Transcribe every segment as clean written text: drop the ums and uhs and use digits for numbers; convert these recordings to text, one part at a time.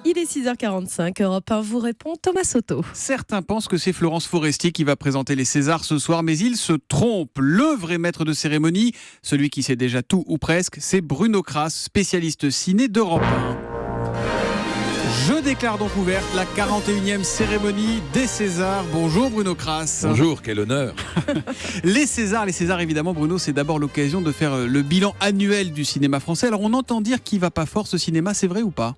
Il est 6h45, Europe 1 vous répond Thomas Soto. Certains pensent que c'est Florence Foresti qui va présenter les Césars ce soir, mais ils se trompent. Le vrai maître de cérémonie, celui qui sait déjà tout ou presque, c'est Bruno Kras, spécialiste ciné d'Europe 1. Je déclare donc ouverte la 41e cérémonie des Césars. Bonjour Bruno Kras. Bonjour, quel honneur. Les Césars évidemment Bruno, c'est d'abord l'occasion de faire le bilan annuel du cinéma français. Alors on entend dire qu'il va pas fort ce cinéma, c'est vrai ou pas ?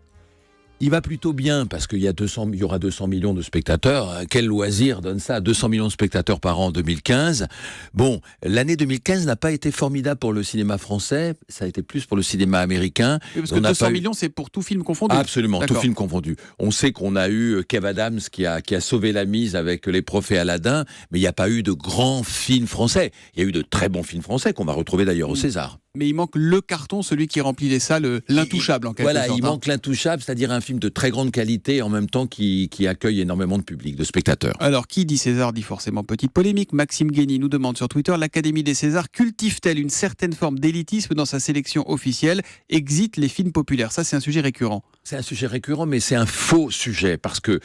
Il va plutôt bien parce qu'il y aura 200 millions de spectateurs. Quel loisir donne ça, 200 millions de spectateurs par an en 2015. Bon, l'année 2015 n'a pas été formidable pour le cinéma français, ça a été plus pour le cinéma américain. Oui, parce que 200 millions, c'est pour tout film confondu. Absolument, D'accord. tout film confondu. On sait qu'on a eu Kev Adams qui a sauvé la mise avec Les Prophètes Aladdin, mais il n'y a pas eu de grands films français. Il y a eu de très bons films français qu'on va retrouver d'ailleurs au César. Mais il manque le carton, celui qui remplit les salles, l'intouchable en quelque sorte. Voilà, il manque l'intouchable, c'est-à-dire un film de très grande qualité et en même temps qui accueille énormément de public, de spectateurs. Alors, qui dit César dit forcément petite polémique. Maxime Guény nous demande sur Twitter, l'Académie des Césars cultive-t-elle une certaine forme d'élitisme dans sa sélection officielle ? Exit les films populaires. Ça, c'est un sujet récurrent. C'est un sujet récurrent, mais c'est un faux sujet, parce que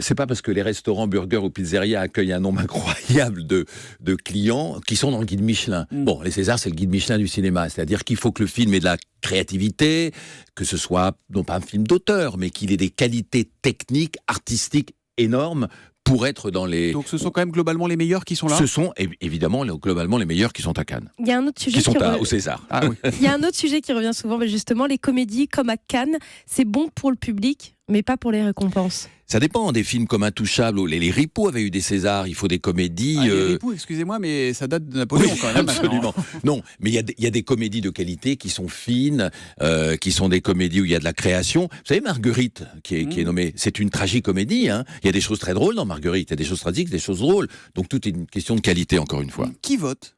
c'est pas parce que les restaurants, burgers ou pizzerias accueillent un nombre incroyable de clients qui sont dans le guide Michelin. Bon, les Césars, c'est le guide Michelin du cinéma, c'est-à-dire qu'il faut que le film ait de la créativité, que ce soit non pas un film d'auteur, mais qu'il ait des qualités techniques, artistiques énormes pour être dans les... Donc ce sont quand même globalement les meilleurs qui sont là ? Ce sont évidemment globalement les meilleurs qui sont à Cannes. Il y a un autre sujet qui sont au César. Ah oui. Il y a un autre sujet qui revient souvent, mais justement, les comédies comme à Cannes, c'est bon pour le public, mais pas pour les récompenses. Ça dépend des films comme Intouchables ou les Ripoux avaient eu des Césars. Il faut des comédies. Les Ripoux, excusez-moi, mais ça date de Napoléon quand même. Absolument. Non, mais il y a des comédies de qualité qui sont fines, qui sont des comédies où il y a de la création. Vous savez, Marguerite, qui est nommée, c'est une tragicomédie. Hein. Il y a des choses très drôles dans Marguerite. Il y a des choses tragiques, des choses drôles. Donc tout est une question de qualité, encore une fois. Qui vote ?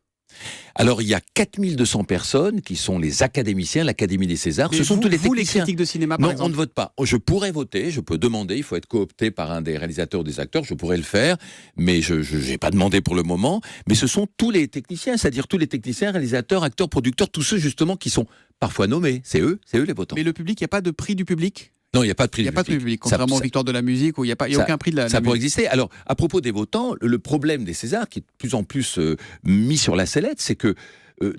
Alors, il y a 4200 personnes qui sont les académiciens, l'Académie des Césars. Mais Ce sont tous les vous, les techniciens. critiques de cinéma, par Non, exemple. on ne vote pas. Je pourrais voter, je peux demander, il faut être coopté par un des réalisateurs ou des acteurs, je pourrais le faire, mais je n'ai pas demandé pour le moment. Mais ce sont tous les techniciens, c'est-à-dire tous les techniciens, réalisateurs, acteurs, producteurs, tous ceux justement qui sont parfois nommés. C'est eux les votants. Mais le public, il n'y a pas de prix du public ? Non, il n'y a pas de prix Il n'y a pas de public, contrairement aux victoires de la musique où il n'y a aucun prix de la Ça musique. pourrait exister. Alors, à propos des votants, le problème des Césars, qui est de plus en plus mis sur la sellette, c'est que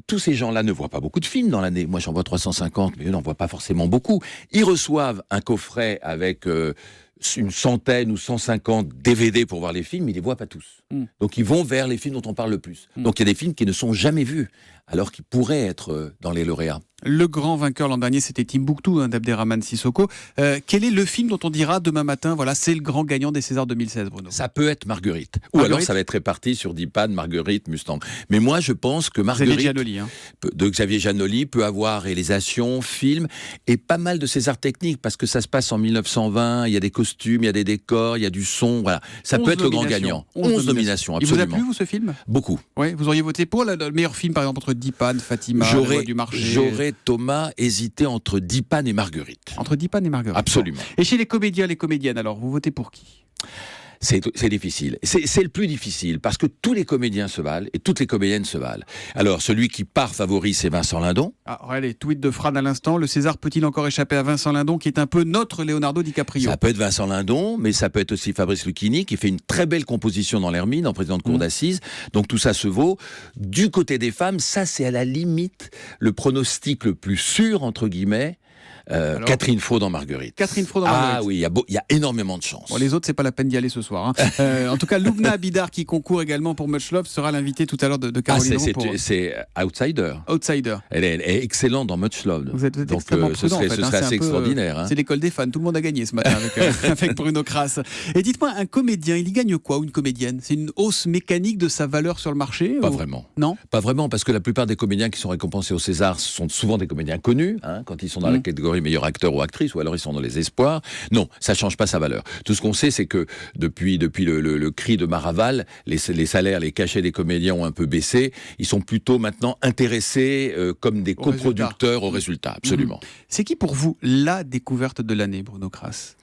tous ces gens-là ne voient pas beaucoup de films dans l'année. Moi, j'en vois 350, mais eux n'en voient pas forcément beaucoup. Ils reçoivent un coffret avec une centaine ou 150 DVD pour voir les films, mais ils ne les voient pas tous. Donc, ils vont vers les films dont on parle le plus. Donc, il y a des films qui ne sont jamais vus, alors qu'ils pourraient être dans les lauréats. Le grand vainqueur l'an dernier, c'était Timbuktu, d'Abderrahmane Sissoko. Quel est le film dont on dira demain matin, voilà, c'est le grand gagnant des Césars 2016, Bruno ? Ça peut être Marguerite. Ou alors ça va être réparti sur 10 pannes, Marguerite, Mustang. Mais moi, je pense que Marguerite de Xavier Giannoli peut avoir réalisation, film, et pas mal de Césars techniques, parce que ça se passe en 1920, il y a des costumes, il y a des décors, il y a du son, voilà. Ça peut être le grand gagnant. 11 nominations, absolument. Il vous a plu, vous, ce film ? Beaucoup. Oui, vous auriez voté pour le meilleur film, par exemple, entre 10 pannes, Fatima, La Loi du Marché. J'aurais, Thomas, hésité entre 10 pannes et Marguerite. Entre 10 pannes et Marguerite. Absolument. Et chez les comédiens, les comédiennes, alors, vous votez pour qui ? C'est difficile. C'est le plus difficile parce que tous les comédiens se valent et toutes les comédiennes se valent. Alors, celui qui part favori, c'est Vincent Lindon. Ah, allez, tweet de Fran à l'instant. Le César peut-il encore échapper à Vincent Lindon, qui est un peu notre Leonardo DiCaprio ? Ça peut être Vincent Lindon, mais ça peut être aussi Fabrice Lucchini, qui fait une très belle composition dans l'Hermine, en président de cour d'assises. Donc tout ça se vaut. Du côté des femmes, ça c'est à la limite le pronostic le plus sûr, entre guillemets. Catherine Fro dans Marguerite. Catherine Fro dans Marguerite. Ah oui, il y a énormément de chance. Bon, les autres, c'est pas la peine d'y aller ce soir. En tout cas, Loubna Abidar, qui concourt également pour Much Love, sera l'invité tout à l'heure de Caroline Roux. C'est Outsider. Outsider. Elle est excellente dans Much Love. Vous êtes donc extrêmement prudent, ce serait assez extraordinaire. C'est l'école des fans. Tout le monde a gagné ce matin avec Bruno Kras. Et dites-moi, un comédien, il y gagne quoi, ou une comédienne ? C'est une hausse mécanique de sa valeur sur le marché ? Pas vraiment. Non ? Pas vraiment, parce que la plupart des comédiens qui sont récompensés au César sont souvent des comédiens connus, quand ils sont dans la catégorie meilleur acteur ou actrice, ou alors ils sont dans les espoirs. Non, ça change pas sa valeur. Tout ce qu'on sait, c'est que depuis le cri de Maraval, les salaires, les cachets des comédiens ont un peu baissé. Ils sont plutôt maintenant intéressés comme des coproducteurs au résultat. Absolument. C'est qui pour vous la découverte de l'année, Bruno Kras ?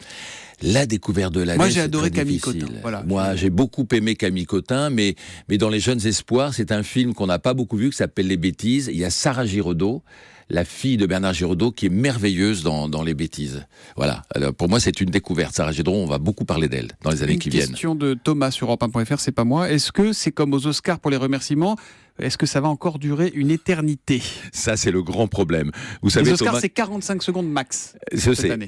La découverte de l'année. Moi, j'ai adoré Camille Cotin. Voilà. Moi, j'ai beaucoup aimé Camille Cotin, mais dans Les Jeunes Espoirs, c'est un film qu'on n'a pas beaucoup vu, qui s'appelle Les Bêtises. Il y a Sarah Giraudot, la fille de Bernard Giraudot, qui est merveilleuse dans Les Bêtises. Voilà. Alors, pour moi, c'est une découverte. Sarah Gédron, on va beaucoup parler d'elle dans les années qui viennent. Une question de Thomas sur Europe1.fr, c'est pas moi. Est-ce que c'est comme aux Oscars pour les remerciements ? Est-ce que ça va encore durer une éternité ? Ça, c'est le grand problème. Vous savez, les Oscars, Thomas, c'est 45 secondes max je cette sais. année.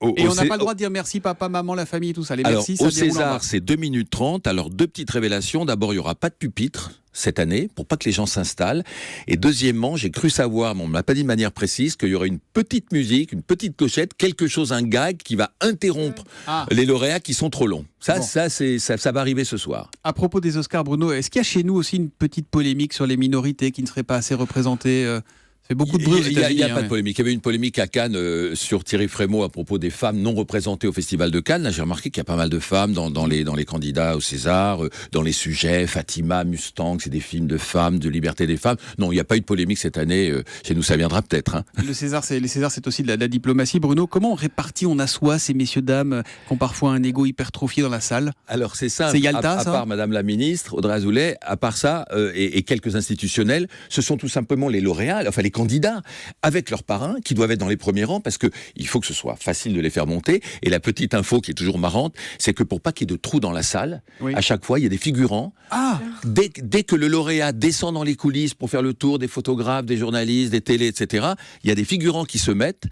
Au Et on n'a pas le droit de dire merci papa, maman, la famille, tout ça. Les Alors, merci, ça au déroule en César, bas. c'est 2 minutes 30. Alors, 2 petites révélations. D'abord, il n'y aura pas de pupitre cette année, pour pas que les gens s'installent. Et deuxièmement, j'ai cru savoir, mais on ne m'a pas dit de manière précise, qu'il y aurait une petite musique, une petite clochette, quelque chose, un gag qui va interrompre les lauréats qui sont trop longs. Ça, Bon. ça va arriver ce soir. À propos des Oscars, Bruno, est-ce qu'il y a chez nous aussi une petite polémique sur les minorités qui ne seraient pas assez représentées Ça fait beaucoup de bruit aux Il n'y États-Unis. a pas de polémique. Il y avait une polémique à Cannes sur Thierry Frémaux à propos des femmes non représentées au Festival de Cannes. Là, j'ai remarqué qu'il y a pas mal de femmes dans les candidats au César, dans les sujets. Fatima, Mustang, c'est des films de femmes, de liberté des femmes. Non, il n'y a pas eu de polémique cette année. Chez nous, ça viendra peut-être. Hein. Les Césars, c'est aussi de la diplomatie. Bruno, comment on répartit, on assoit ces messieurs dames qui ont parfois un ego hypertrophié dans la salle ? Alors c'est ça. C'est Yalta, à ça part Madame la Ministre, Audrey Azoulay, à part ça, et quelques institutionnels, ce sont tout simplement les lauréats, enfin les candidats, avec leurs parrains, qui doivent être dans les premiers rangs, parce qu'il faut que ce soit facile de les faire monter. Et la petite info qui est toujours marrante, c'est que pour pas qu'il y ait de trous dans la salle, Oui. à chaque fois, il y a des figurants. Ah, Dès que le lauréat descend dans les coulisses pour faire le tour des photographes, des journalistes, des télés, etc., il y a des figurants qui se mettent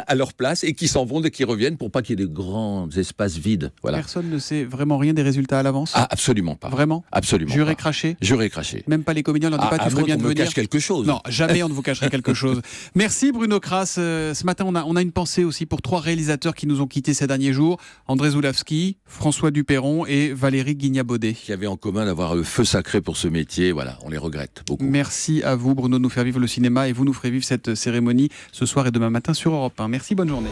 à leur place et qui s'en vont dès qu'ils reviennent pour pas qu'il y ait de grands espaces vides. Voilà. personne ne sait vraiment rien des résultats à l'avance. Ah, absolument pas. Vraiment ? Absolument Juré pas. craché ? Juré craché. Même pas les comédiens, on leur dit pas À tu ferais moins bien qu'on de me venir. cache quelque chose. Non, jamais on ne vous cacherait quelque chose. Merci Bruno Kras. Ce matin, on a une pensée aussi pour 3 réalisateurs qui nous ont quittés ces derniers jours. André Zulawski, François Dupeyron et Valérie Guignabaudet. Qui avait en commun d'avoir le feu sacré pour ce métier. Voilà, on les regrette beaucoup. Merci à vous Bruno de nous faire vivre le cinéma et vous nous ferez vivre cette cérémonie ce soir et demain matin sur Europe 1. Merci, bonne journée.